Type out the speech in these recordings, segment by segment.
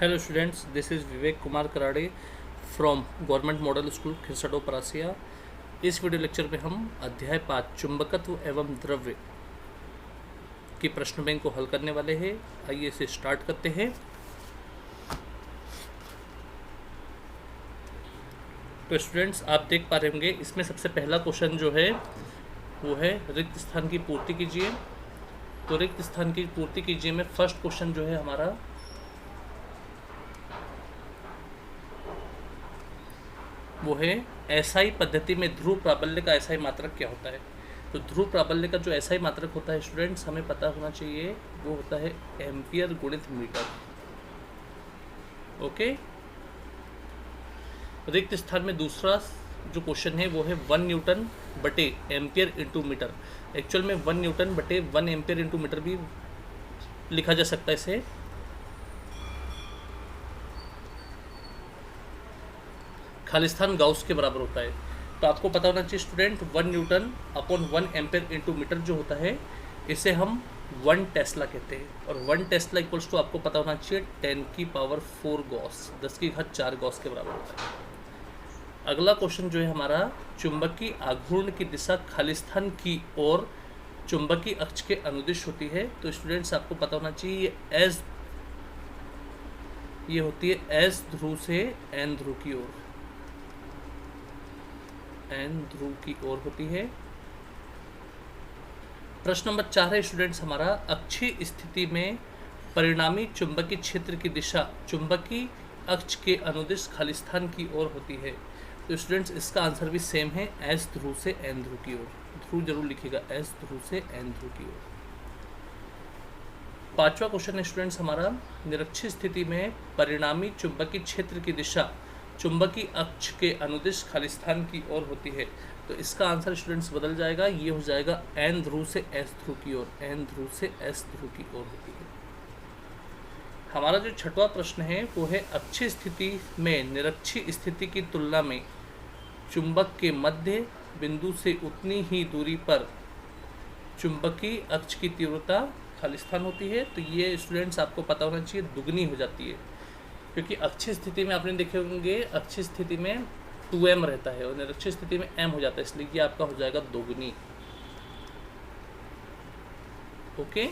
Hello students, this is Vivek Kumar Karade from government model school Khirsato Parasia. इस video lecture में हम अध्याय 5 चुंबकत्व एवं द्रव्य की प्रश्न बैंक को हल करने वाले हैं। आइए इसे स्टार्ट करते हैं। तो स्टूडेंट्स, आप देख पा रहे होंगे इसमें सबसे पहला क्वेश्चन जो है वो है रिक्त स्थान की पूर्ति कीजिए। तो रिक्त स्थान की पूर्ति कीजिए में फर्स्ट क्वेश्चन जो है हमारा वो है एसआई पद्धति में ध्रुव प्राबल्य का एसआई मात्रक क्या होता है। तो ध्रुव प्राबल्य का जो एसआई मात्रक होता है स्टूडेंट्स, हमें पता होना चाहिए वो होता है एम्पियर गुणित मीटर। ओके, रिक्त स्थान में दूसरा जो क्वेश्चन है वो है 1 न्यूटन बटे एम्पियर इंटू मीटर। एक्चुअल में 1 न्यूटन बटे 1 एम्पियर इंटू मीटर भी लिखा जा सकता है इसे। खालिस्तान गाउस के बराबर होता है। तो आपको पता होना चाहिए student 1 newton upon 1 ampere into metre जो होता है इसे हम 1 टेस्ला कहते हैं। और 1 टेस्ला इक्वल्स टू आपको पता होना चाहिए 10 की पावर 4 गॉस, 10 की घात 4 गॉस के बराबर होता है। अगला क्वेश्चन जो है हमारा, चुंबकीय आघूर्ण की दिशा खालिस्तान की ओर चुंबकीय अक्ष के अनुदिश होती है। तो स्टूडेंट्स आपको पता होना चाहिए ये होती है एस ध्रुव से एन ध्रुव की ओर, एन ध्रुव की ओर होती है। प्रश्न नंबर 4 है स्टूडेंट्स हमारा, अक्षीय स्थिति में परिणामी चुंबकीय क्षेत्र की दिशा चुंबकीय अक्ष के अनुदिश खालिस्तान की ओर होती है। तो स्टूडेंट्स इसका आंसर भी सेम है, एस ध्रुव से एन ध्रुव की ओर। ध्रुव जरूर लिखिएगा, एस ध्रुव से एन ध्रुव की ओर। पांचवा क्वेश्चन है स्टूडेंट्स हमारा, निरक्षीय स्थिति में परिणामी चुंबकीय क्षेत्र की दिशा चुंबकीय अक्ष के अनुदिश खालिस्तान की ओर होती है। तो इसका आंसर स्टूडेंट्स बदल जाएगा, ये हो जाएगा एन ध्रुव से एस ध्रुव की ओर, एन ध्रुव से एस ध्रुव की ओर होती है। हमारा जो छठवां प्रश्न है वो है, अक्षीय स्थिति में निरक्षीय स्थिति की तुलना में चुंबक के मध्य बिंदु से उतनी ही दूरी पर चुंबकीय अक्ष की तीव्रता खालिस्तान होती है। तो ये स्टूडेंट्स आपको पता होना चाहिए दुगनी हो जाती है, क्योंकि अक्षीय स्थिति में आपने देखे होंगे अक्षीय स्थिति में 2m रहता है और निरक्षीय स्थिति में m हो जाता है, इसलिए ये आपका हो जाएगा दोगुनी। ओके,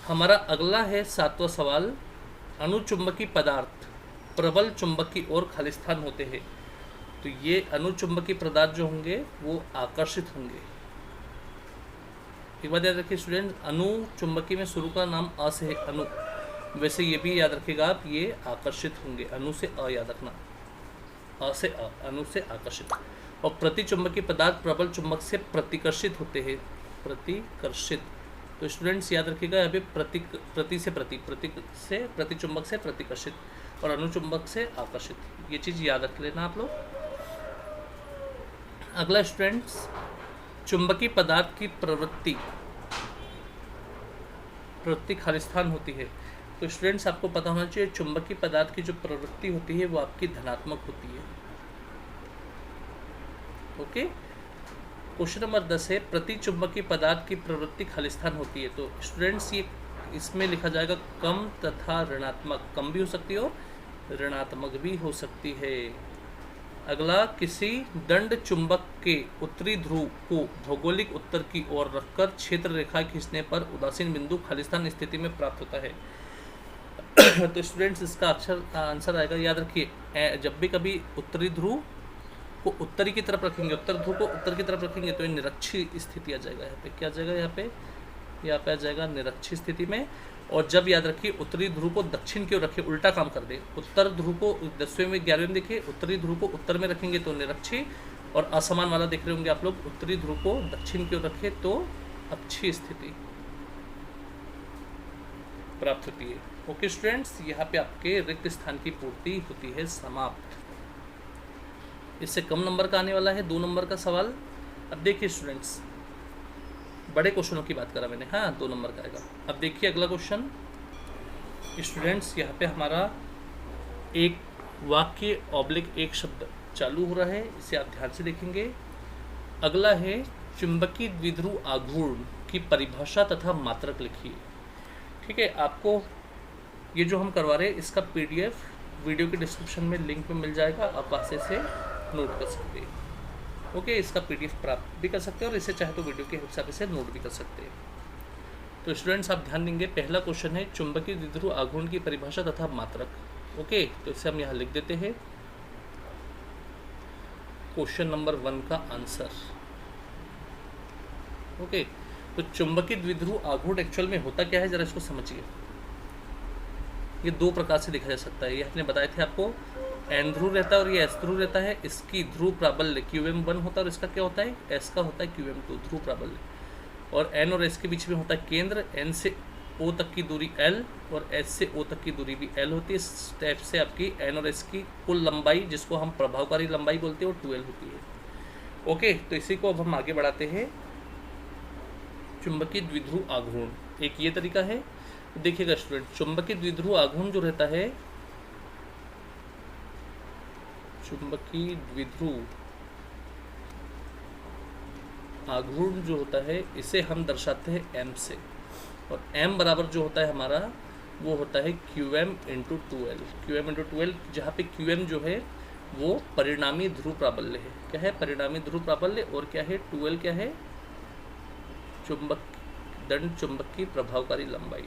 हमारा अगला है 7वां सवाल, अनुचुंबकीय पदार्थ प्रबल चुंबक की ओर खालिस्तान होते हैं। तो ये अनुचुंबकीय पदार्थ जो होंगे वो आकर्षित होंगे। एक बात याद रखिए स्टूडेंट, अनुचुंबकीय में शुरू का नाम अ से है, अनु, वैसे ये भी याद रखिएगा आप, ये आकर्षित होंगे। अनु से अ याद रखना, अ से अ, अनु से आकर्षित। और प्रतिचुंबकीय पदार्थ प्रबल चुंबक से प्रतिकर्षित होते हैं, प्रतिकर्षित। तो स्टूडेंट्स याद रखिएगा यहाँ पे प्रति से प्रतिचुंबक से प्रतिकर्षित और अनुचुंबक से आकर्षित, ये चीज़ याद रख लेना आप लोग। अगला स्टूडेंट्स, चुंबकीय पदार्थ की प्रवृत्ति खालिस्तान होती है। तो स्टूडेंट्स आपको पता होना चाहिए चुंबकीय पदार्थ की जो प्रवृत्ति होती है वो आपकी धनात्मक होती है। ओके, क्वेश्चन नंबर 10 है, प्रति चुंबकीय पदार्थ की प्रवृत्ति खालिस्तान होती है। तो स्टूडेंट्स ये इसमें लिखा जाएगा कम तथा ऋणात्मक, कम भी हो सकती है और ऋणात्मक भी हो सकती है। अगला, किसी दंड चुंबक के उत्तरी ध्रुव को भौगोलिक उत्तर की ओर रखकर क्षेत्र रेखा खींचने पर उदासीन बिंदु खालिस्तान स्थिति में प्राप्त होता है। तो स्टूडेंट्स इसका आंसर आएगा, याद रखिए जब भी कभी उत्तरी ध्रुव को उत्तरी की तरफ रखेंगे, उत्तर ध्रुव को उत्तर की तरफ रखेंगे तो ये निरक्षीय स्थिति आ जाएगा। यहाँ पे क्या आ जाएगा, यहाँ पे आ जाएगा निरक्षीय स्थिति में। और जब याद रखिए उत्तरी ध्रुव को दक्षिण की ओर रखिए, उल्टा काम कर दे, उत्तर ध्रुव को 10वें में 11वें में देखिए, उत्तरी ध्रुव को उत्तर में रखेंगे तो निरक्षीय, और असमान वाला देख रहे होंगे आप लोग, उत्तरी ध्रुव को दक्षिण की ओर रखे तो अक्षीय स्थिति प्राप्त होती है। ओके स्टूडेंट्स, यहाँ पे आपके रिक्त स्थान की पूर्ति होती है समाप्त। इससे कम नंबर का आने वाला है 2 नंबर का सवाल। अब देखिए स्टूडेंट्स, बड़े क्वेश्चनों की बात करा मैंने, हाँ 2 नंबर का आएगा। अब देखिए अगला क्वेश्चन स्टूडेंट्स, यहाँ पे हमारा एक वाक्य ऑब्लिक एक शब्द चालू हो रहा है, इसे आप ध्यान से देखेंगे। अगला है, चुंबकीय द्विध्रुव आघूर्ण की परिभाषा तथा मात्रक लिखिए। ठीक है, आपको ये जो हम करवा रहे हैं इसका PDF वीडियो के डिस्क्रिप्शन में लिंक में मिल जाएगा, आप वहाँ से नोट कर सकते हैं। ओके, इसका PDF प्राप्त भी कर सकते हैं और इसे चाहे तो वीडियो के हिसाब से नोट भी कर सकते हैं। तो स्टूडेंट्स आप ध्यान देंगे, पहला क्वेश्चन है चुंबकीय द्विध्रुव आघूर्ण की परिभाषा तथा मात्रक। ओके, तो इसे हम यहाँ लिख देते हैं क्वेश्चन नंबर 1 का आंसर। ओके, तो चुंबकीय द्विध्रुव आघूर्ण एक्चुअल में होता क्या है, जरा इसको समझिए। ये दो प्रकार से देखा जा सकता है, ये आपने बताए थे आपको, एन ध्रुव रहता है और ये एस ध्रुव रहता है। इसकी ध्रुव प्राबल्य QM1 होता है और इसका क्या होता है, एस का होता है QM2 ध्रुव प्राबल्य। और एन और एस के बीच में होता है केंद्र, एन से ओ तक की दूरी L और एस से ओ तक की दूरी भी L होती है। इस स्टेप से आपकी एन और एस की कुल लंबाई, जिसको हम प्रभावकारी लंबाई बोलते हैं, वो 12 होती है। ओके, तो इसी को अब हम आगे बढ़ाते हैं। चुंबकीय द्विध्रुव आघूर्ण एक ये तरीका है। देखिएगा स्टूडेंट, चुंबकीय द्विध्रुव आघूर्ण जो रहता है, चुंबकीय द्विध्रुव आघूर्ण जो होता है इसे हम दर्शाते हैं m से, और m बराबर जो होता है हमारा वो होता है QM into 2L। QM into 2L, जहाँ पे QM जो है वो परिणामी ध्रुव प्राबल्य है। क्या है, परिणामी ध्रुव प्राबल्य। और क्या है, 2L क्या है, दंड चुंबक की प्रभावकारी लंबाई।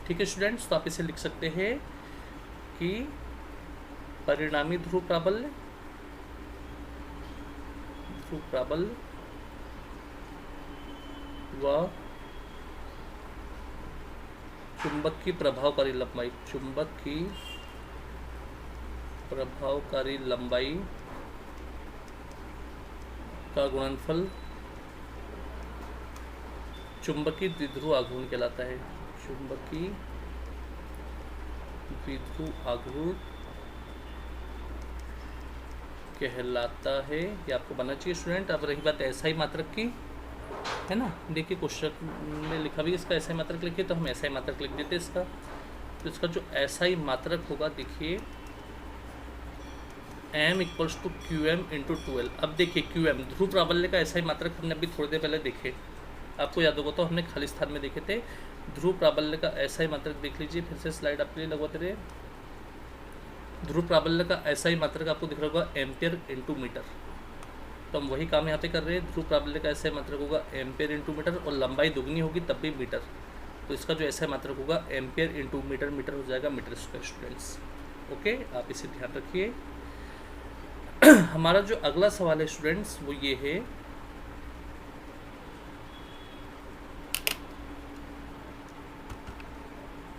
ठीक है स्टूडेंट्स, तो आप इसे लिख सकते हैं कि परिणामी ध्रुव प्राबल्य व चुंबक की प्रभावकारी लंबाई, चुंबक की प्रभावकारी लंबाई का गुणनफल चुंबकीय द्विध्रुव आघूर्ण कहलाता है। चुंबकीय द्विध्रुव आघूर्ण कहलाता है, ये आपको बनना चाहिए स्टूडेंट। अब रही बात SI मात्रक की, है ना, देखिए क्वेश्चन में लिखा भी इसका SI मात्रक लिखिए, तो हम SI मात्रक लिख देते हैं इसका। तो इसका जो SI मात्रक होगा, देखिए m equals to QM into 2L। अब देखिए QM ध्रुव प्राबल्य का SI मात्रक हमने अभी थोड़ी देर पहले देखे, आपको याद होगा तो हमने खाली स्थान में देखे थे। ध्रुव प्राबल्य का SI मात्रक देख लीजिए, फिर से स्लाइड आपके लिए लगवाते रहे। ध्रुव प्राबल्य का SI मात्रक आपको दिख रहा होगा एम्पियर इंटू मीटर, तो हम वही काम यहाँ पे कर रहे हैं। ध्रुव प्राबल्य का SI मात्रक होगा एम्पियर इंटू मीटर, और लंबाई दुगनी होगी तब भी मीटर, तो इसका जो SI मात्रक होगा एम्पियर इंटू मीटर, मीटर हो जाएगा मीटर स्क्वायर स्टूडेंट्स। ओके, आप इसे ध्यान रखिए। हमारा जो अगला सवाल है स्टूडेंट्स वो ये है,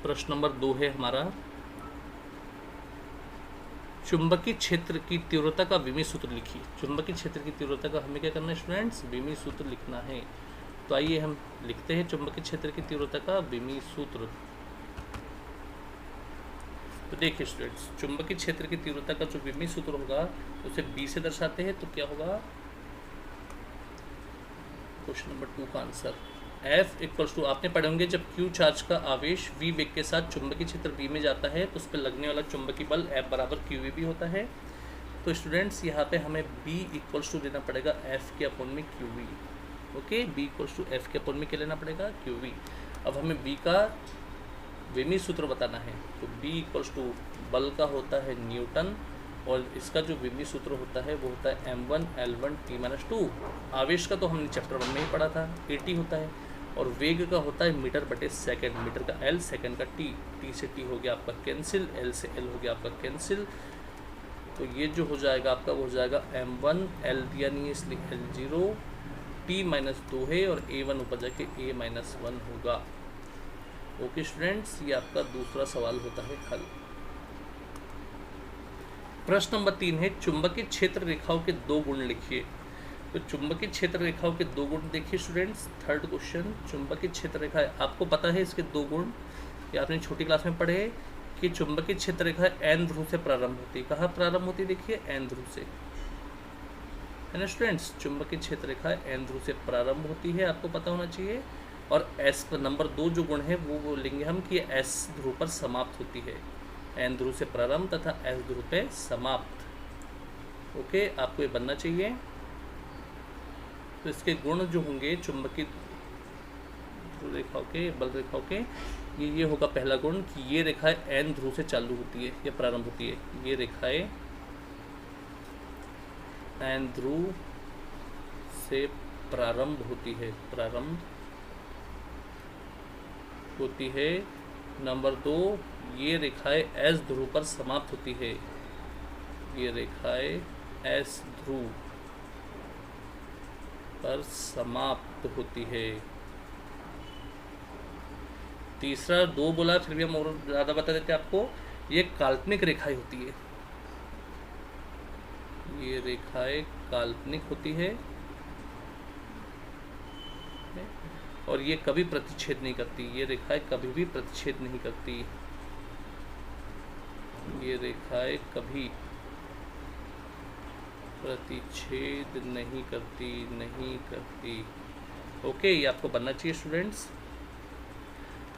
प्रश्न नंबर 2 है हमारा, चुंबकीय क्षेत्र की तीव्रता का विमी सूत्र लिखिए। चुंबकीय क्षेत्र की तीव्रता का हमें क्या करना है स्टूडेंट्स, विमी सूत्र लिखना है। तो आइए हम लिखते हैं चुंबकीय क्षेत्र की तीव्रता का विमी सूत्र। तो देखिए स्टूडेंट्स, चुंबकीय क्षेत्र की तीव्रता का जो विमी सूत्र होगा उसे B से दर्शाते हैं। तो क्या होगा, क्वेश्चन नंबर 2 का आंसर F इक्वल्स टू, आपने पढ़े होंगे जब Q चार्ज का आवेश V वेग के साथ चुंबकीय क्षेत्र B में जाता है तो उस पर लगने वाला चुंबकीय बल F बराबर QV भी होता है। तो स्टूडेंट्स यहाँ पे हमें B इक्वल्स टू देना पड़ेगा F के अपोन में QV। Okay, B equals to F के अपोन में क्या लेना पड़ेगा, QV। अब हमें B का विमी सूत्र बताना है, तो B इक्वल्स टू बल का होता है न्यूटन, और इसका जो विमी सूत्र होता है वो होता है m1 L1 T-2। आवेश का तो हमने चैप्टर 1 में ही पढ़ा था, AT होता है, और वेग का होता है मीटर बटे सेकंड, मीटर का L, सेकंड का T। T से T हो गया आपका कैंसिल, L से L हो गया आपका कैंसिल। तो ये जो हो जाएगा आपका वो हो जाएगा m1, L दिया नहीं है इसलिए L0, T-2 है, और A1 ऊपर जाके A-1 होगा। ओके स्टूडेंट्स, ये आपका दूसरा सवाल होता है हल। प्रश्न नंबर 3 है, चुंबकीय क्षेत्र रेखाओं के 2 गुण लिखिए। तो चुंबकीय क्षेत्र रेखाओं के 2 गुण देखिए स्टूडेंट्स, थर्ड क्वेश्चन, चुंबकीय क्षेत्र रेखा है, आपको पता है इसके 2 गुण, ये आपने छोटी क्लास में पढ़े कि चुंबकीय क्षेत्र रेखा N ध्रुव से प्रारंभ होती है। कहाँ प्रारंभ होती है, देखिए N ध्रुव से, है ना स्टूडेंट्स। चुंबकीय क्षेत्र रेखा N ध्रुव से प्रारंभ होती है, आपको पता होना चाहिए। और S पर नंबर 2 जो गुण है वो लेंगे हम कि S ध्रुव पर समाप्त होती है, N ध्रुव से प्रारंभ तथा S ध्रुव पे समाप्त। ओके, आपको ये बनना चाहिए। तो इसके गुण जो होंगे चुंबकीय ध्रुव रेखाओं के, बल रेखाओं के, ये होगा पहला गुण कि ये रेखाएं एन ध्रुव से चालू होती है या प्रारंभ होती है। ये रेखाएं एन ध्रुव से प्रारंभ होती है। नंबर 2, ये रेखाएं एस ध्रुव पर समाप्त होती है। ये रेखाएं एस ध्रुव पर समाप्त होती है। तीसरा 2 बोला, फिर भी हम और ज़्यादा बता देते हैं आपको, ये काल्पनिक रेखाएं होती है। ये रेखाएं काल्पनिक होती है और ये कभी प्रतिच्छेद नहीं करती। ये रेखाएं कभी भी प्रतिच्छेद नहीं करती। ये रेखाएं कभी प्रतिच्छेद नहीं करती। ओके, ये आपको बनना चाहिए स्टूडेंट्स।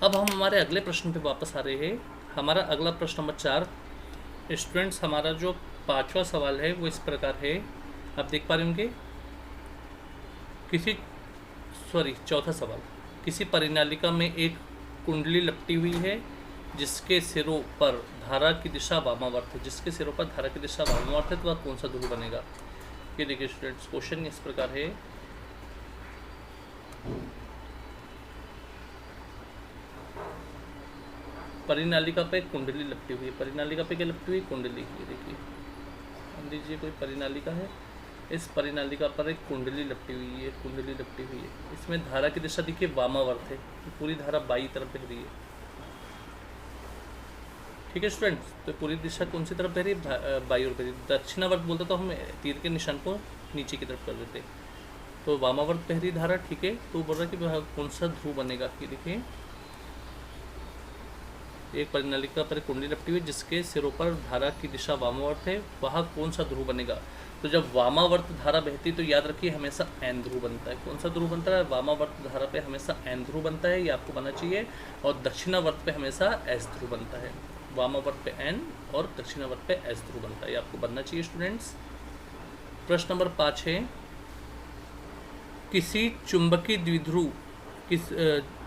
अब हम हमारे अगले प्रश्न पे वापस आ रहे हैं। हमारा अगला प्रश्न नंबर 4 स्टूडेंट्स, हमारा जो 5वां सवाल है वो इस प्रकार है, आप देख पा रहे होंगे। चौथा सवाल, किसी परिनालिका में एक कुंडली लपटी हुई है जिसके सिरों पर धारा की दिशा वामावर्त है। तो वह कौन सा ध्रुव बनेगा? ये देखिए स्टूडेंट्स, क्वेश्चन इस प्रकार है। परिनालिका पे कुंडली लपटी हुई है। परिनालिका पे क्या लपटी हुई? कुंडली। ये देखिए, मान लीजिए कोई परिनालिका है, इस परिनालिका पर एक कुंडली लपटी हुई है। इसमें धारा की दिशा देखिए वामावर्त है, पूरी धारा बाई तरफ बह रही है। ठीक है स्टूडेंट्स, तो पूरी दिशा कौन सी तरफ बह रही है? बाई ओर बह रही है। दक्षिणावर्त बोलते तो हम तीर के निशान को नीचे की तरफ कर देते, तो वामावर्त बह रही धारा। ठीक है, तो बोल रहा है कि कौन सा ध्रुव बनेगा। कि देखिए, एक परिनालिका पर कुंडली लपटी हुई जिसके सिरों पर धारा की दिशा वामावर्त है, वहाँ कौन सा ध्रुव बनेगा? तो जब वामावर्त धारा बहती तो याद रखिए हमेशा एन ध्रुव बनता है। कौन सा ध्रुव बनता है? वामावर्त धारा पे हमेशा एन ध्रुव बनता है, ये आपको बनना चाहिए। और दक्षिणावर्त पे हमेशा एस ध्रुव बनता है। वामावर्त पे एन और दक्षिणावर्त पे एस ध्रुव बनता है, ये आपको बनना चाहिए स्टूडेंट्स। प्रश्न नंबर 5 है, किसी चुंबकीय द्विध्रुव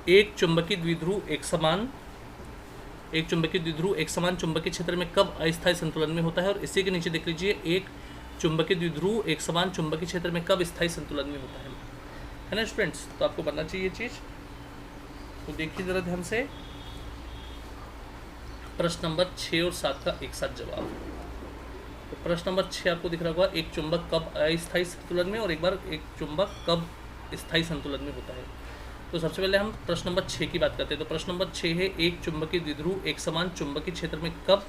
एक चुंबकीय द्विध्रुव एक समान चुंबकीय क्षेत्र में कब अस्थायी संतुलन में होता है? और इसी के नीचे देख लीजिए, एक चुंबकीय द्विध्रुव एक समान चुंबकीय क्षेत्र में कब स्थायी संतुलन में होता है ना स्टूडेंट्स? तो आपको बनना चाहिए ये चीज़। तो देखिए जरा ध्यान से, प्रश्न नंबर 6 और 7 का एक साथ जवाब। तो प्रश्न नंबर 6 आपको दिख रहा होगा, एक चुंबक कब अस्थायी संतुलन में, और एक बार एक चुंबक कब स्थायी संतुलन में होता है। तो सबसे पहले हम प्रश्न नंबर 6 की बात करते हैं। तो प्रश्न नंबर 6 है, एक चुंबकीय द्विध्रुव एक समान चुंबकीय क्षेत्र में कब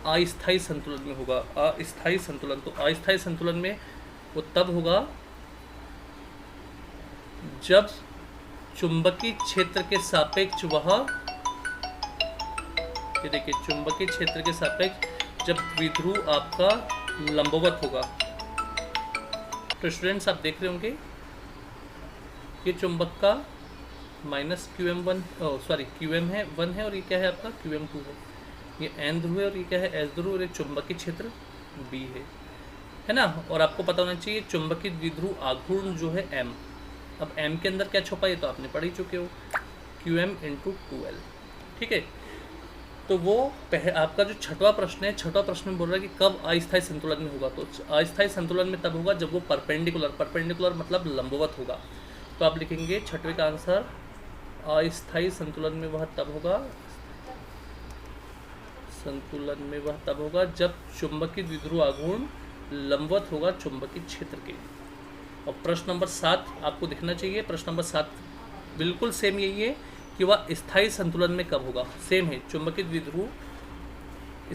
अस्थायी संतुलन में होगा? अस्थायी संतुलन, तो अस्थायी संतुलन में वो तब होगा जब चुंबकीय क्षेत्र के सापेक्ष वह, ये देखिए, चुंबकीय क्षेत्र के सापेक्ष जब द्विध्रुव आपका लंबवत होगा। तो स्टूडेंट्स आप देख रहे होंगे, ये चुंबक का माइनस QM है 1 है, और ये क्या है आपका QM2 है। ये एन ध्रुव है और ये क्या है? एस ध्रुव, और एक चुंबकीय क्षेत्र बी है ना। और आपको पता होना चाहिए चुंबकीय द्विध्रुव आघूर्ण जो है M। अब M के अंदर क्या छुपा है तो आपने पढ़ ही चुके हो, QM×2L। ठीक है, तो वो आपका जो छठवां प्रश्न है, छठवां प्रश्न में बोल रहा है कि कब अस्थायी संतुलन में होगा। तो अस्थायी संतुलन में तब होगा जब वो परपेंडिकुलर मतलब लंबवत होगा। तो आप लिखेंगे छठवें का आंसर, अस्थायी संतुलन में वह तब होगा जब चुंबकीय द्विध्रुव आघूर्ण लंबवत होगा चुंबकीय क्षेत्र के। और प्रश्न नंबर 7 आपको दिखना चाहिए। प्रश्न नंबर 7 बिल्कुल सेम यही है कि वह स्थायी संतुलन में कब होगा। सेम है, चुंबकीय द्विध्रुव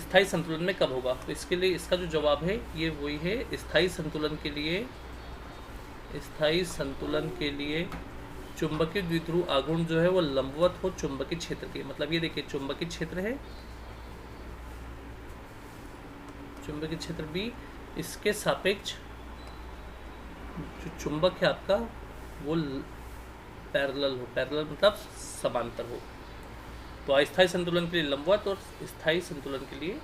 स्थायी संतुलन में कब होगा। तो इसके लिए इसका जो जवाब है ये वही है, स्थायी संतुलन के लिए चुंबकीय द्विध्रुव आघूर्ण जो है वो लंबवत हो चुंबकीय क्षेत्र के। मतलब ये देखिए, चुंबकीय क्षेत्र है, चुंबकीय क्षेत्र भी, इसके सापेक्ष जो चुंबक है आपका वो पैरेलल मतलब समांतर हो। तो अस्थायी संतुलन के लिए लंबवत और स्थायी संतुलन के लिए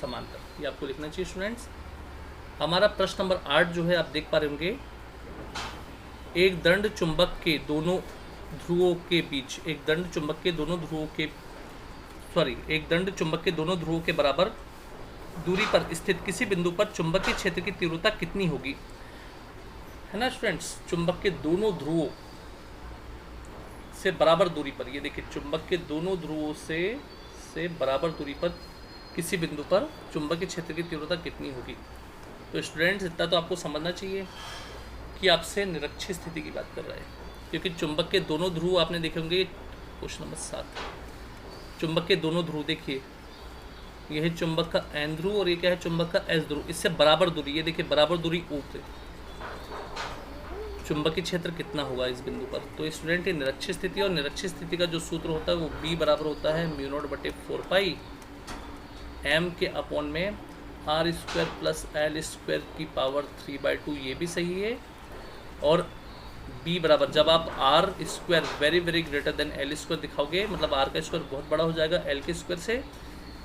समांतर, ये आपको लिखना चाहिए स्टूडेंट्स। हमारा प्रश्न नंबर 8 जो है आप देख पा रहे होंगे, एक दंड चुंबक के दोनों ध्रुवों के बीच एक दंड चुंबक के दोनों ध्रुवों के एक दंड चुंबक के दोनों ध्रुवों के बराबर दूरी पर स्थित किसी बिंदु पर चुंबकीय क्षेत्र की तीव्रता कितनी होगी, है ना स्टूडेंट्स। चुंबक के दोनों ध्रुवों से बराबर दूरी पर, ये देखिए चुंबक के दोनों ध्रुवों से बराबर दूरी पर किसी बिंदु पर चुंबकीय क्षेत्र की तीव्रता कितनी होगी। तो स्टूडेंट्स इतना तो आपको समझना चाहिए कि आपसे निरक्षीय स्थिति की बात कर रहा है, क्योंकि चुंबक के दोनों ध्रुव आपने देखे होंगे। क्वेश्चन नंबर 7, चुंबक के दोनों ध्रुव देखिए, यह है चुंबक का एन ध्रुव और ये क्या है चुंबक का एस ध्रुव, इससे बराबर दूरी, ये देखिए बराबर दूरी ओ पे चुंबकीय क्षेत्र कितना होगा इस बिंदु पर। तो स्टूडेंट ये निरक्षीय स्थिति, और निरक्षीय स्थिति का जो सूत्र होता है वो बी बराबर होता है μ0/4 एम के अपॉन में R square plus L square की पावर 3/2, ये भी सही है। और b बराबर, जब आप R square very very greater than L square दिखाओगे, मतलब आर का स्क्वायर बहुत बड़ा हो जाएगा एल के स्क्वायर से,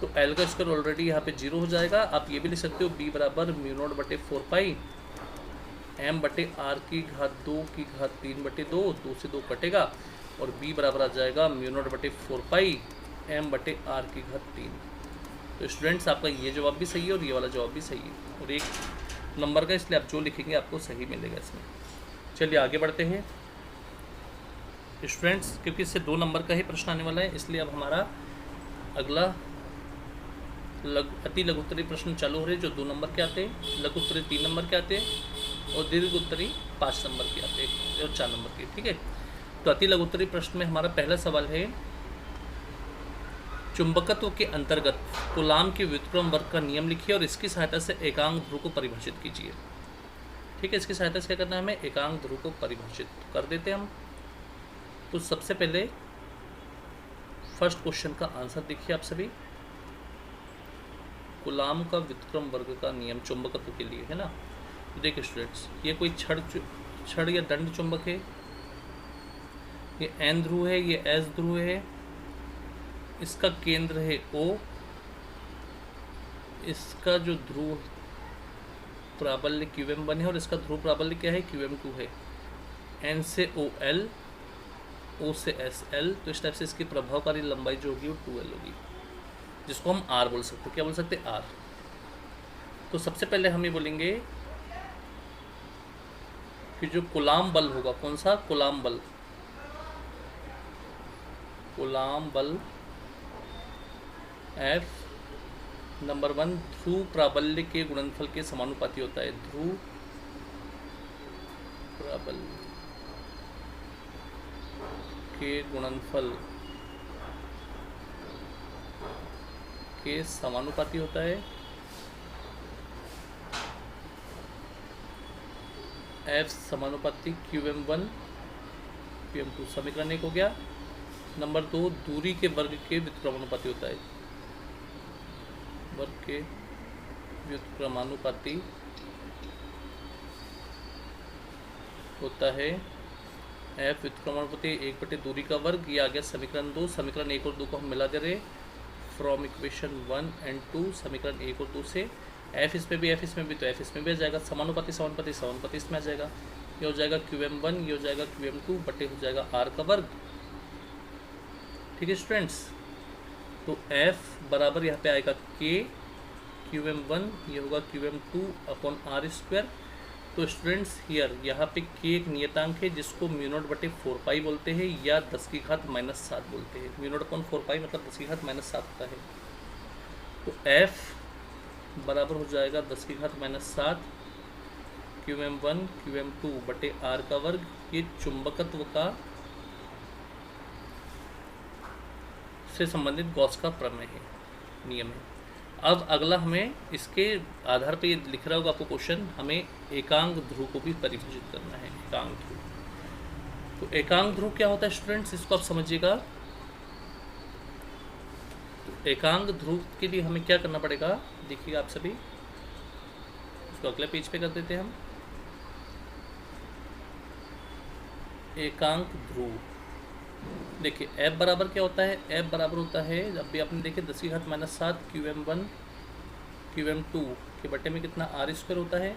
तो एल का स्क्वायर ऑलरेडी यहाँ पे 0 हो जाएगा। आप ये भी लिख सकते हो b बराबर μ0/4 एम बटे आर की घात 2 की घात 3/2, 2 से 2 कटेगा, और b बराबर आ जाएगा μ0/4 एम बटे आर की घात 3। तो स्टूडेंट्स आपका ये जवाब भी सही है और ये वाला जवाब भी सही है, और 1 नंबर का, इसलिए आप जो लिखेंगे आपको सही मिलेगा इसमें। चलिए आगे बढ़ते हैं स्टूडेंट्स, क्योंकि इससे 2 नंबर का ही प्रश्न आने वाला है, इसलिए अब हमारा अगला अति लघु उत्तरीय प्रश्न चालू हो रहे हैं, जो 2 नंबर के आते हैं, लघु उत्तरीय 3 नंबर के आते हैं, और दीर्घ उत्तरीय 5 नंबर के आते हैं और 4 नंबर के। ठीक है, तो अति लघु उत्तरीय प्रश्न में हमारा पहला सवाल है, चुंबकत्व के अंतर्गत कूलाम के व्युत्क्रम वर्ग का नियम लिखिए और इसकी सहायता से एकांक ध्रुव को परिभाषित कीजिए। ठीक है, इसकी सहायता से क्या करना है हमें, एकांक ध्रुव को परिभाषित कर देते हैं हम। तो सबसे पहले फर्स्ट क्वेश्चन का आंसर देखिए आप सभी, कूलाम का व्युत्क्रम वर्ग का नियम चुंबकत्व के लिए, है ना। तो देखिए स्टूडेंट्स, ये कोई छड़ या दंड चुंबक है, ये एन ध्रुव है, ये एस ध्रुव है, इसका केंद्र है O, इसका जो ध्रुव प्राबल्य QM1 है और इसका ध्रुव प्राबल्य क्या है QM2 है, N से OL, O से SL, तो इस टाइप से इसकी प्रभावकारी लंबाई जो होगी वो 2L होगी, जिसको हम R बोल सकते हैं। क्या बोल सकते हैं, R। तो सबसे पहले हम ये बोलेंगे कि जो कूलाम बल होगा, कौन सा कूलाम बल, कूलाम बल F नंबर 1 ध्रुव प्राबल्य के गुणनफल के समानुपाती होता है। ध्रुव प्राबल्य के गुणनफल के समानुपाती होता है। F समानुपाती QM1 QM2, समीकरण 1 हो गया। नंबर 2 दूरी के वर्ग के व्युत्क्रमानुपाती होता है, वर्ग के व्युत्क्रमानुपाती होता है F व्युत्क्रमानुपाती 1 दूरी का वर्ग, ये आ गया समीकरण 2। समीकरण 1 और 2 को हम मिला दे रहे फ्रॉम इक्वेशन 1 एंड 2, समीकरण 1 और 2 से F इसमें भी, F इसमें भी, तो F इसमें भी आ जाएगा, समानुपाती समानुपाती समानुपाती इसमें आ जाएगा, ये हो जाएगा QM1, ये हो जाएगा QM2 बटे हो जाएगा R का वर्ग। ठीक है स्टूडेंट्स, तो F बराबर यहाँ पे आएगा K QM1, ये होगा QM2 अपॉन R स्क्वायर। तो स्टूडेंट्स हियर यहाँ पे K एक नियतांक है जिसको μ0/4 बोलते हैं या 10⁻⁻7 बोलते हैं। μ0/4 मतलब 10⁻⁻7 होता है। तो F बराबर हो जाएगा 10⁻⁻7 QM1 QM2 बटे R का वर्ग। ये चुंबकत्व का से संबंधित गॉस का प्रमेय है, नियम है। अब अगला हमें इसके आधार पे ये लिख रहा होगा आपको क्वेश्चन, हमें एकांक ध्रुव को भी परिभाषित करना है। एकांक ध्रुव, तो एकांक ध्रुव क्या होता है स्टूडेंट्स, इसको आप समझिएगा। तो एकांक ध्रुव के लिए हमें क्या करना पड़ेगा, देखिए आप सभी, इसको अगले पेज पे कर देते हैं हम। एकांक ध्रुव देखिए F बराबर क्या होता है, F बराबर होता है, जब भी आपने देखे 10⁻⁻7 QM1 QM2 के बटे में कितना R स्क्वायर होता है।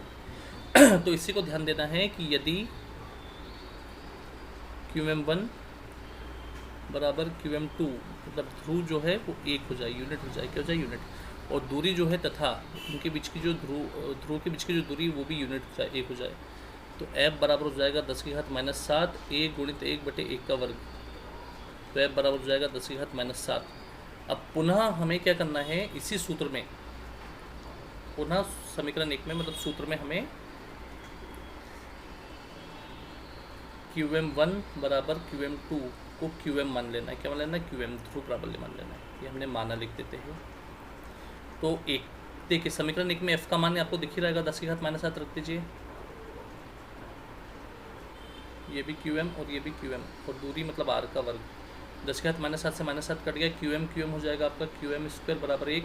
तो इसी को ध्यान देना है कि यदि QM1 बराबर QM2, मतलब ध्रुव जो है वो एक हो जाए, यूनिट हो जाए, क्या हो जाए, यूनिट। और दूरी जो है तथा उनके बीच की जो ध्रुव के बीच की जो दूरी वो भी यूनिट हो जाए, एक हो जाए। तो F बराबर हो जाएगा 10⁻⁻7 1 × 1/1 का वर्ग। तो F बराबर हो जाएगा 10⁻⁻7। अब पुनः हमें क्या करना है, इसी सूत्र में, पुनः समीकरण 1 में, मतलब सूत्र में हमें QM1 बराबर QM2 को QM मान लेना है। क्या मान लेना है, QM, ध्रुव प्राबल्य मान लेना है। ये हमने माना, लिख देते हैं। तो एक देखिए समीकरण 1 में F का मान आपको दिख ही रहेगा, 10⁻⁻7 रख दीजिए। ये भी QM और ये भी QM, और दूरी मतलब R का वर्ग। 10⁻⁻7 से -7 कट गया, QM हो जाएगा आपका QM² बराबर 1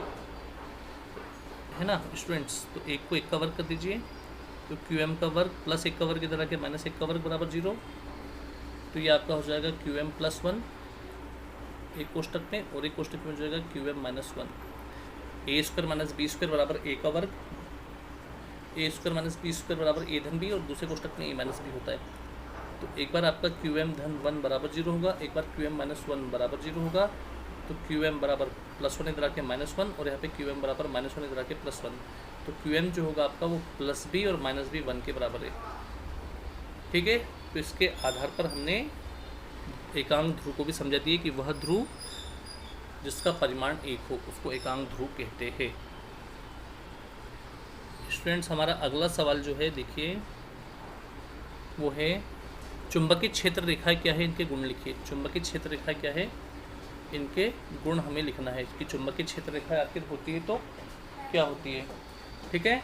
है ना स्टूडेंट्स। तो 1 को 1 का वर्ग कर दीजिए, तो QM का वर्ग प्लस 1 का वर्ग इधर आके -1 का वर्ग बराबर 0। तो ये आपका हो जाएगा QM+1 एक कोष्टक में, और एक कोष्टक में हो जाएगा QM-1। A² - B² बराबर A का वर्ग, A² - B² बराबर A धन B, और दूसरे कोष्टक में A - B होता है। तो एक बार आपका QM-1 बराबर 0 होगा, एक बार QM-1 बराबर 0 होगा। तो QM बराबर +1 इधर आके -1, और यहाँ पे QM बराबर -1 इधर आके +1। तो QM जो होगा आपका वो +B और -B 1 के बराबर है। ठीक है, तो इसके आधार पर हमने एकांक ध्रुव को भी समझा दिए कि वह ध्रुव जिसका परिमाण 1 हो उसको एकांक ध्रुव कहते हैं। स्टूडेंट्स, हमारा अगला सवाल जो है देखिए वो है चुंबकीय क्षेत्र रेखा क्या है, इनके गुण लिखिए। चुंबकीय क्षेत्र रेखा क्या है, इनके गुण हमें लिखना है कि चुंबकीय क्षेत्र रेखा आखिर होती है तो क्या होती है। ठीक है,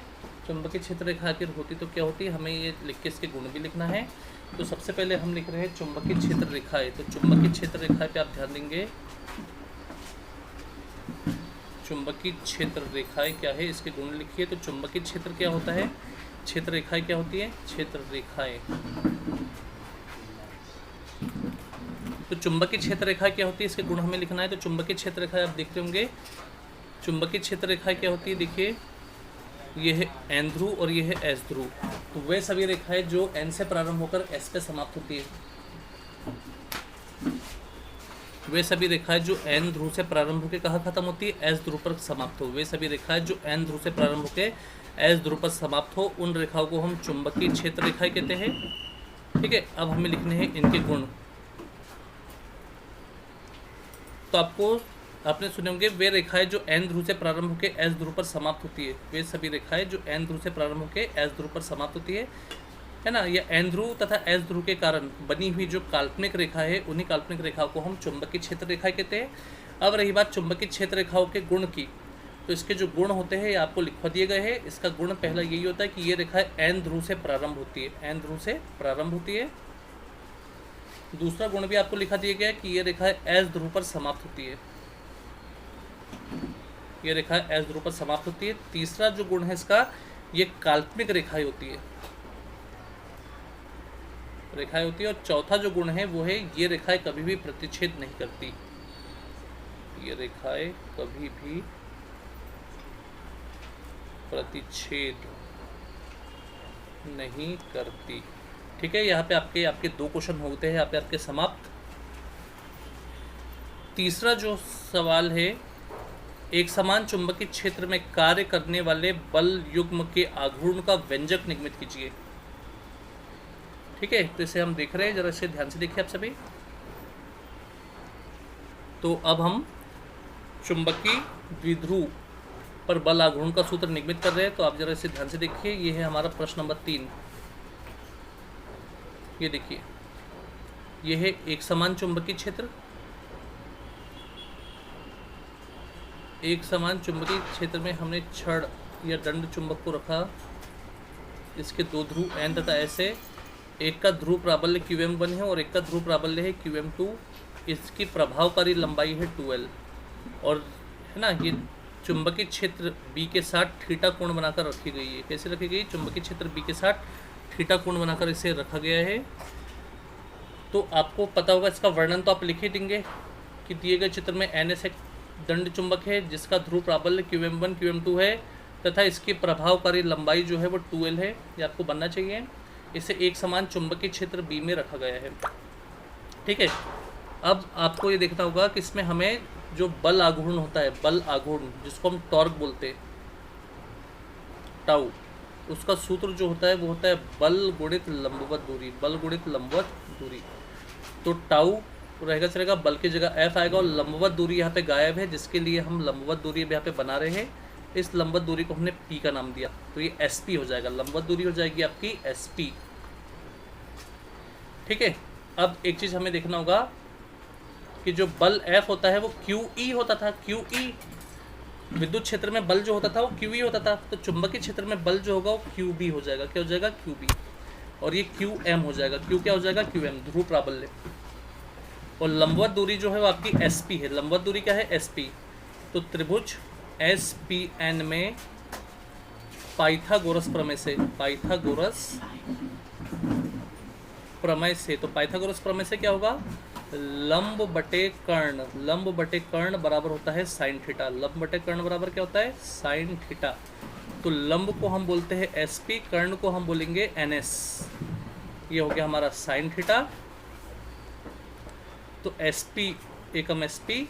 चुंबकीय क्षेत्र रेखा आखिर होती तो क्या होती है, हमें ये लिख के इसके गुण भी लिखना है। तो सबसे पहले हम लिख रहे हैं चुंबकीय क्षेत्र रेखा है। तो चुंबकीय क्षेत्र रेखा पे आप ध्यान देंगे, चुंबकीय क्षेत्र रेखाएं क्या है, इसके गुण लिखिए। तो चुंबकीय क्षेत्र क्या होता है, क्षेत्र रेखाएं क्या होती है, क्षेत्र रेखाएं। तो चुंबकीय क्षेत्र रेखा क्या होती है, इसके गुण हमें लिखना है। तो चुंबकीय क्षेत्र रेखा आप देखते होंगे, चुंबकीय क्षेत्र रेखा क्या होती है, देखिए ये है N ध्रुव और ये है S ध्रुव। तो वे सभी रेखाएं जो N से प्रारंभ होकर S पे समाप्त होती है, वे सभी रेखाएं जो N ध्रुव से प्रारंभ होकर कहाँ खत्म होती है, S ध्रुव पर समाप्त हो। वे सभी रेखाएं जो N ध्रुव से प्रारंभ होकर S ध्रुव पर समाप्त हो, उन रेखाओं को हम चुंबकीय क्षेत्र रेखाएं कहते हैं। ठीक है, अब हमें लिखने हैं इनके गुण। तो आपने सुने होंगे, वे रेखाएं जो N ध्रुव से प्रारंभ होकर S ध्रुव पर समाप्त होती है, वे सभी रेखाएं जो N ध्रुव से प्रारंभ होकर S ध्रुव पर समाप्त होती है ना। यह N ध्रुव तथा S ध्रुव के कारण बनी हुई जो काल्पनिक रेखा है, उन्हीं काल्पनिक रेखाओं को हम चुंबकीय क्षेत्र रेखाएं कहते हैं। अब रही बात चुंबकीय क्षेत्र रेखाओं के गुण की, तो इसके जो गुण होते हैं ये आपको लिखवा दिए गए हैं। इसका गुण पहला यही होता है कि ये रेखाएं N ध्रुव से प्रारंभ होती है, N ध्रुव से प्रारंभ होती है। दूसरा गुण भी आपको लिखा दिया गया है कि ये रेखाएं S ध्रुव पर समाप्त होती है, ये रेखा S ध्रुव पर समाप्त होती है। तीसरा जो गुण है इसका, ये काल्पनिक रेखाएं होती है, रेखाएं होती है। और चौथा जो गुण है वो है ये रेखाएं कभी भी प्रतिच्छेद नहीं करती, ये रेखाएं कभी भी प्रतिच्छेद नहीं करती। ठीक है, यहाँ पे आपके 2 क्वेश्चन होते हैं, यहाँ पे आपके समाप्त। तीसरा जो सवाल है, एक समान चुंबकीय क्षेत्र में कार्य करने वाले बल युग्म के आघूर्ण का व्यंजक निगमित कीजिए। ठीक है, तो इसे हम देख रहे हैं, जरा इसे ध्यान से देखिए आप सभी। तो अब हम चुंबकीय द्विध्रुव पर बल आघूर्ण का सूत्र निगमित कर रहे हैं। तो आप जरा इसे ध्यान से देखिए, ये है हमारा प्रश्न नंबर 3। ये देखिए, ये है एक समान चुंबकीय क्षेत्र, एक समान चुंबकीय क्षेत्र में हमने छड़ या दंड चुंबक को रखा। इसके 2 ध्रुव N तथा S है। एक का ध्रुव प्राबल्य QM1 है और एक का ध्रुव प्राबल्य है QM2। इसकी प्रभावकारी लंबाई है 2L, और है ना, ये चुंबकीय क्षेत्र B के साथ थीटा कोण बनाकर रखी गई है। कैसे रखी गई, चुंबकीय क्षेत्र B के साथ थीटा कोण बनाकर इसे रखा गया है। तो आपको पता होगा, इसका वर्णन तो आप लिख ही देंगे कि दिए गए चित्र में NS एक दंड चुंबक है जिसका ध्रुव प्राबल्य QM1 QM2 है तथा इसकी प्रभावकारी लंबाई जो है वो 2L है। ये आपको बनना चाहिए। इसे एक समान चुंबकीय क्षेत्र B में रखा गया है। ठीक है, अब आपको ये देखना होगा कि इसमें हमें जो बल आघूर्ण होता है, बल आघूर्ण जिसको हम टॉर्क बोलते हैं, टाउ, उसका सूत्र जो होता है वो होता है बल गुणित लंबवत दूरी, बल गुणित लंबवत दूरी। तो टाउ रहेगा चलेगा, बल की जगह एफ आएगा और लंबवत दूरी यहाँ पे गायब है, जिसके लिए हम लंबवत दूरी यहाँ पे बना रहे हैं। इस लंबवत दूरी को हमने पी का नाम दिया, तो ये एस पी हो जाएगा, लंबवत दूरी हो जाएगी आपकी एस पी। ठीक है। अब एक चीज़ हमें देखना होगा कि जो बल एफ होता है वो क्यू ई होता था, क्यू ई विद्युत क्षेत्र में बल जो होता था वो क्यू ई होता था, तो चुंबकीय क्षेत्र में बल जो होगा वो क्यू बी हो जाएगा। क्या हो जाएगा? Q B. और ये क्यू एम हो जाएगा, क्यू क्या हो जाएगा? क्यू एम, ध्रुव प्राबल्य। और लंबवत दूरी जो है वो आपकी एस पी है। लंबवत दूरी क्या है? S P. तो त्रिभुज एस पी एन में पाइथागोरस प्रमेय से, पाइथागोरस प्रमेय से, तो पाइथागोरस प्रमेय से क्या होगा? लंब बटे कर्ण, लंब बटे कर्ण बराबर होता है साइन थीटा। लंब बटे कर्ण बराबर क्या होता है? Sign theta. तो लंब को हम बोलते हैं एस पी, कर्ण को हम बोलेंगे एन एस। ये हो गया हमारा साइन थीटा। तो एस पी एकम एस पी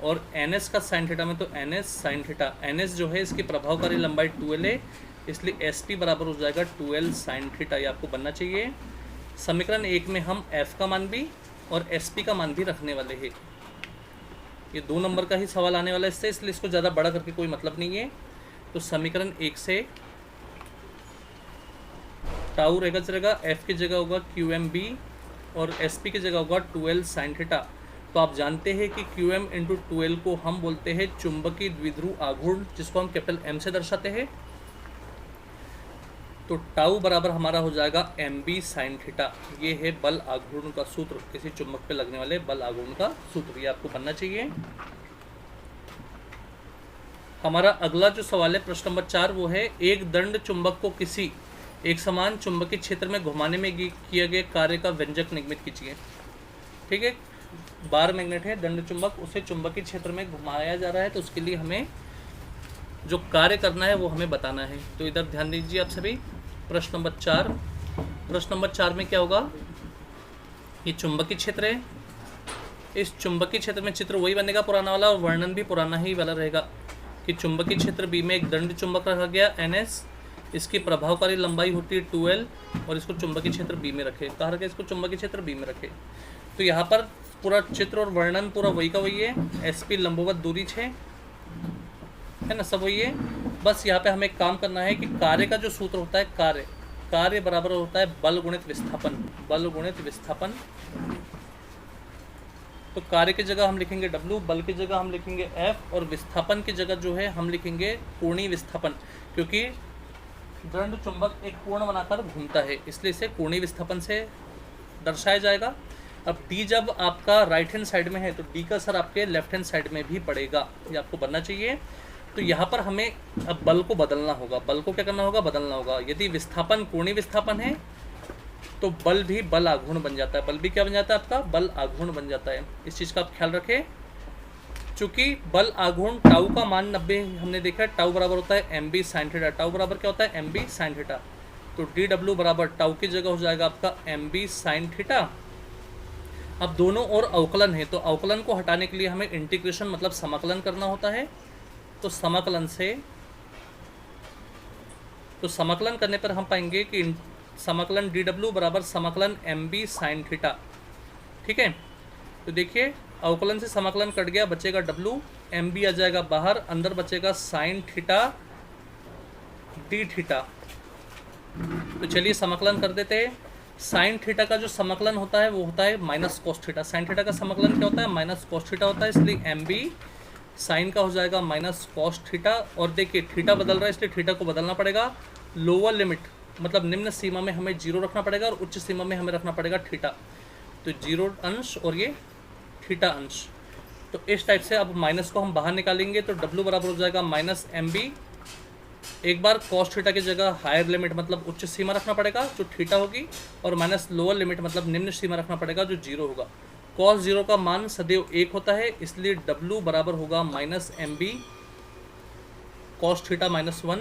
और एन एस का साइन थीटा में तो N S sine theta. N S जो है इसकी प्रभावकारी लंबाई 2L है, इसलिए एस पी बराबर हो जाएगा 2L साइन थीटा। ये आपको बनना चाहिए। समीकरण 1 में हम एफ का मान भी और एस पी का मान भी रखने वाले हैं। ये 2 नंबर का ही सवाल आने वाला है इससे, इसलिए इसको ज़्यादा बड़ा करके कोई मतलब नहीं है। तो समीकरण 1 से टाउ रहेगा, एफ की जगह होगा क्यू एम बी और एस पी की जगह होगा 2L साइन थीटा। तो आप जानते हैं कि क्यू एम इंटू 2L को हम बोलते हैं चुंबकीय द्विध्रुव आघूर्ण, जिसको हम कैपिटल एम से दर्शाते हैं। तो टाउ बराबर हमारा हो जाएगा एम बी साइन थीटा। ये है बल आघूर्ण का सूत्र, किसी चुंबक पे लगने वाले बल आघूर्ण का सूत्र। ये आपको बनना चाहिए। हमारा अगला जो सवाल है प्रश्न नंबर 4, वो है एक दंड चुंबक को किसी एक समान चुंबकीय क्षेत्र में घुमाने में किए गए कार्य का व्यंजक निगमित कीजिए। ठीक है, बार मैग्नेट है दंड चुंबक, उसे चुंबकीय क्षेत्र में घुमाया जा रहा है, तो उसके लिए हमें जो कार्य करना है वो हमें बताना है। तो इधर ध्यान दीजिए आप सभी। प्रश्न नंबर 4, प्रश्न नंबर 4 में क्या होगा? ये चुंबकीय क्षेत्र है। इस चुंबकीय क्षेत्र में चित्र वही बनेगा पुराना वाला, और वर्णन भी पुराना ही वाला रहेगा कि चुंबकीय क्षेत्र बी में एक दंड चुंबक रखा गया NS, इसकी प्रभावकारी लंबाई होती है 2L और इसको चुंबकीय क्षेत्र बी में रखे। कहाँ रखे? इसको चुंबकीय क्षेत्र बी में रखे। तो यहाँ पर पूरा चित्र और वर्णन पूरा वही का वही है। SP लंबवत दूरी 6 है ना, सब वही है। बस यहाँ पे हमें काम करना है कि कार्य का जो सूत्र होता है, कार्य बराबर होता है बल गुणित विस्थापन, बल गुणित विस्थापन। तो कार्य की जगह हम लिखेंगे W, बल की जगह हम लिखेंगे F और विस्थापन की जगह जो है हम लिखेंगे कोणीय विस्थापन, क्योंकि दंड चुंबक एक कोण बनाकर घूमता है, इसलिए इसे कोणीय विस्थापन से दर्शाया जाएगा। अब D जब आपका राइट हैंड साइड में है तो D का असर आपके लेफ्ट हैंड साइड में भी पड़ेगा, ये आपको बनना चाहिए। तो यहाँ पर हमें अब बल को बदलना होगा। बल को क्या करना होगा? बदलना होगा। यदि विस्थापन कोणीय विस्थापन है तो बल भी बल आघूर्ण बन जाता है। बल भी क्या बन जाता है? आपका बल आघूर्ण बन जाता है। इस चीज़ का आप ख्याल रखें। चूंकि बल आघूर्ण टाउ का मान 90 हमने देखा, टाउ बराबर होता है M B sine theta. Tau बराबर क्या होता है? M B sine theta. तो डी डब्ल्यू बराबर टाउ की जगह हो जाएगा आपका एम बी साइन थीटा। अब दोनों ओर अवकलन है, तो अवकलन को हटाने के लिए हमें इंटीग्रेशन मतलब समाकलन करना होता है। तो समाकलन करने पर हम पाएंगे कि समाकलन डी डब्ल्यू बराबर समाकलन एम बी साइन थीटा। ठीक है, तो देखिए अवकलन से समाकलन कट गया, बचेगा डब्ल्यू, एम बी आ जाएगा बाहर, अंदर बचेगा साइन थीटा डी थीटा। तो चलिए समाकलन कर देते हैं। साइन थीटा का जो समाकलन होता है वो होता है minus cos theta. Sine theta का समाकलन क्या होता है? माइनस कॉस थीटा होता है, इसलिए एम बी साइन का हो जाएगा माइनस कॉस थीटा। और देखिए थीटा बदल रहा है, इसलिए थीटा को बदलना पड़ेगा। लोअर लिमिट मतलब निम्न सीमा में हमें 0 रखना पड़ेगा और उच्च सीमा में हमें रखना पड़ेगा थीटा। तो 0 अंश और ये थीटा अंश। तो इस टाइप से अब माइनस को हम बाहर निकालेंगे, तो W बराबर हो जाएगा माइनस एम बी। एक बार कॉस थीटा की जगह हायर लिमिट मतलब उच्च सीमा रखना पड़ेगा जो थीटा होगी, और माइनस लोअर लिमिट मतलब निम्न सीमा रखना पड़ेगा जो 0 होगा। कॉस 0 का मान सदैव 1 होता है, इसलिए W बराबर होगा minus M B cos theta minus 1।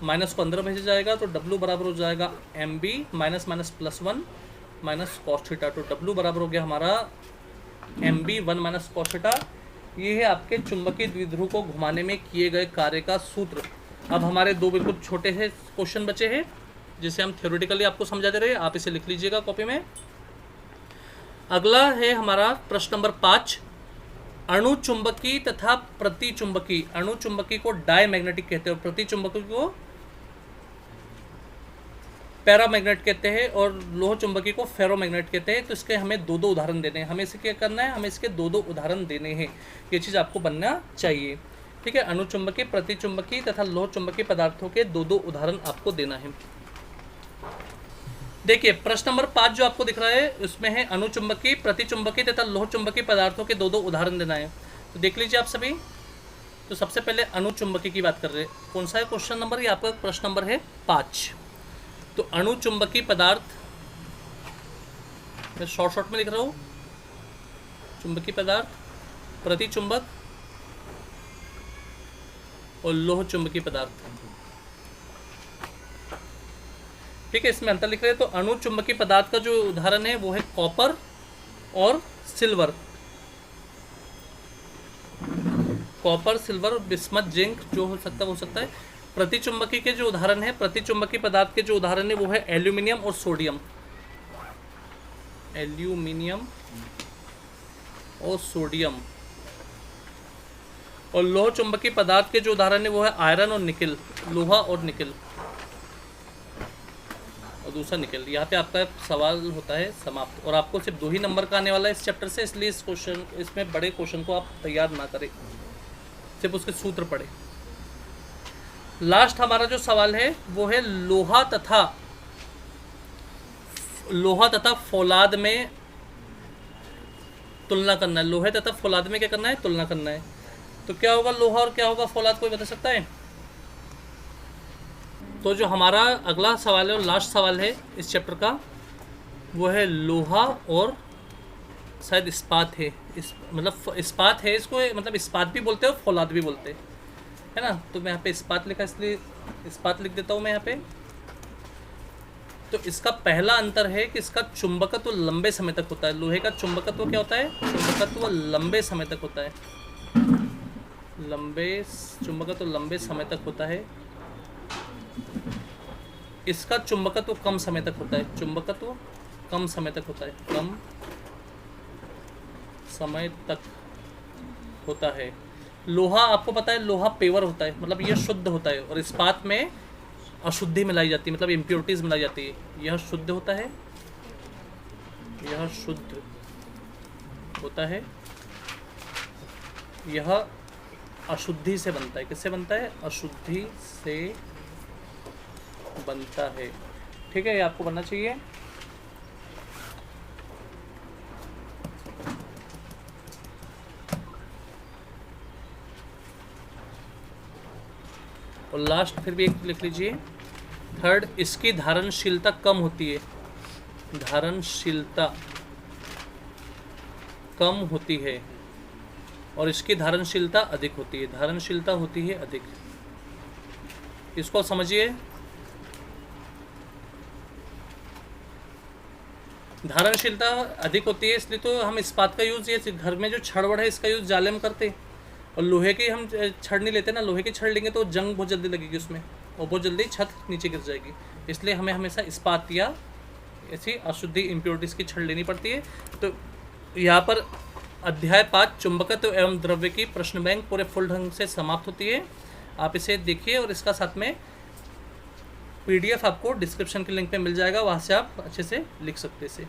Minus को अंदर भेजा जाएगा तो W बराबर हो जाएगा M B minus minus plus 1। Minus cos theta. तो W बराबर हो गया हमारा MB 1 माइनस कॉस थीटा। ये है आपके चुंबकीय द्विध्रुव को घुमाने में किए गए कार्य का सूत्र। अब हमारे दो बिल्कुल छोटे से क्वेश्चन बचे हैं जिसे हम थ्योरेटिकली आपको समझाते रहे, आप इसे लिख लीजिएगा कॉपी में। अगला है हमारा प्रश्न नंबर 5। अणुचुंबकी तथा प्रतिचुंबकी, अणुचुंबकी को डायमैग्नेटिक कहते हैं और प्रतिचुंबकी को पैरामैग्नेट कहते हैं और लोह चुंबकी को फेरोमैग्नेट कहते हैं। तो इसके हमें दो उदाहरण देने हैं। हमें इसे क्या करना है, हमें इसके दो उदाहरण देने हैं। ये चीज़ आपको बनना चाहिए, ठीक है। अणुचुंबकी, प्रतिचुंबकी तथा लोह चुंबकी पदार्थों के दो उदाहरण आपको देना है। देखिए प्रश्न नंबर 5 जो आपको दिख रहा है उसमें है अणुचुंबकी, प्रतिचुंबकी तथा लोह चुंबकी पदार्थों के दो उदाहरण देना है। तो देख लीजिए आप सभी। तो सबसे पहले अणुचुंबकी की बात कर रहे हैं। कौन सा है क्वेश्चन नंबर? ये आपका प्रश्न नंबर है 5। तो अणुचुंबकी पदार्थ, मैं शॉर्ट में लिख रहा हूँ, चुंबकी पदार्थ, प्रतिचुंबक और लोह चुंबकी पदार्थ, ठीक है। इसमें अंतर लिख रहे हैं। तो अणुचुंबकी पदार्थ का जो उदाहरण है वो है कॉपर और silver. Copper, silver, bismuth, zinc जो हो सकता है। प्रतिचुंबकी के जो उदाहरण है, प्रतिचुंबकी पदार्थ के जो उदाहरण है वो है एल्यूमिनियम और सोडियम। एल्यूमिनियम और सोडियम। और लोह चुंबकी पदार्थ के जो उदाहरण है वो है आयरन और निकिल, लोहा और निकिल, और दूसरा निकल। यहाँ पे आपका सवाल होता है समाप्त। और आपको सिर्फ 2 ही नंबर का आने वाला है इस चैप्टर से, इसलिए इस क्वेश्चन, इसमें बड़े क्वेश्चन को आप तैयार ना करें, सिर्फ उसके सूत्र पढ़े। लास्ट हमारा जो सवाल है वो है लोहा तथा फौलाद में तुलना करना है। लोहे तथा फौलाद में क्या करना है? तुलना करना है। तो क्या होगा लोहा और क्या होगा फौलाद, कोई बता सकता है? तो जो हमारा अगला सवाल है और लास्ट सवाल है इस चैप्टर का वो है लोहा और शायद इस्पात है। मतलब इस्पात है, इसको मतलब इस्पात भी बोलते हैं और फौलाद भी बोलते हैं, है ना। तो मैं यहाँ पे इस्पात लिखा, इसलिए इस्पात लिख देता हूँ मैं यहाँ पे। तो इसका पहला अंतर है कि इसका चुंबकत्व लंबे समय तक होता है। लोहे का चुंबकत्व क्या होता है? चुंबकत्व लंबे समय तक होता है। चुंबकत्व लंबे समय तक होता है। इसका चुंबकत्व कम समय तक होता है। चुंबकत्व कम समय तक होता है, कम समय तक होता है। लोहा आपको पता है, लोहा पेवर होता है, मतलब यह शुद्ध होता है। और इस्पात में अशुद्धि मिलाई जाती है, मतलब इम्प्योरिटीज मिलाई जाती है। यह शुद्ध होता है, यह शुद्ध होता है, यह अशुद्धि से बनता है। किससे बनता है? अशुद्धि से बनता है, ठीक है। ये आपको बनना चाहिए। और लास्ट फिर भी एक लिख लीजिए, थर्ड, इसकी धारणशीलता कम होती है। धारणशीलता कम होती है और इसकी धारणशीलता अधिक होती है। धारणशीलता होती है अधिक, इसको समझिए। धारणशीलता अधिक होती है इसलिए तो हम इस्पात का यूज़, ये घर में जो छड़ है इसका यूज़ जाले में करते हैं। और लोहे की हम छड़ नहीं लेते ना, लोहे की छड़ लेंगे तो जंग बहुत जल्दी लगेगी उसमें और बहुत जल्दी छत नीचे गिर जाएगी। इसलिए हमें हमेशा इस्पात या ऐसी अशुद्धि इम्प्योरिटीज़ की छड़ लेनी पड़ती है। तो यहाँ पर अध्याय 5 चुंबकत्व एवं द्रव्य की प्रश्न बैंक पूरे फुल ढंग से समाप्त होती है। आप इसे देखिए और इसका साथ में PDF आपको डिस्क्रिप्शन के लिंक पे मिल जाएगा, वहाँ से आप अच्छे से लिख सकते हैं इसे।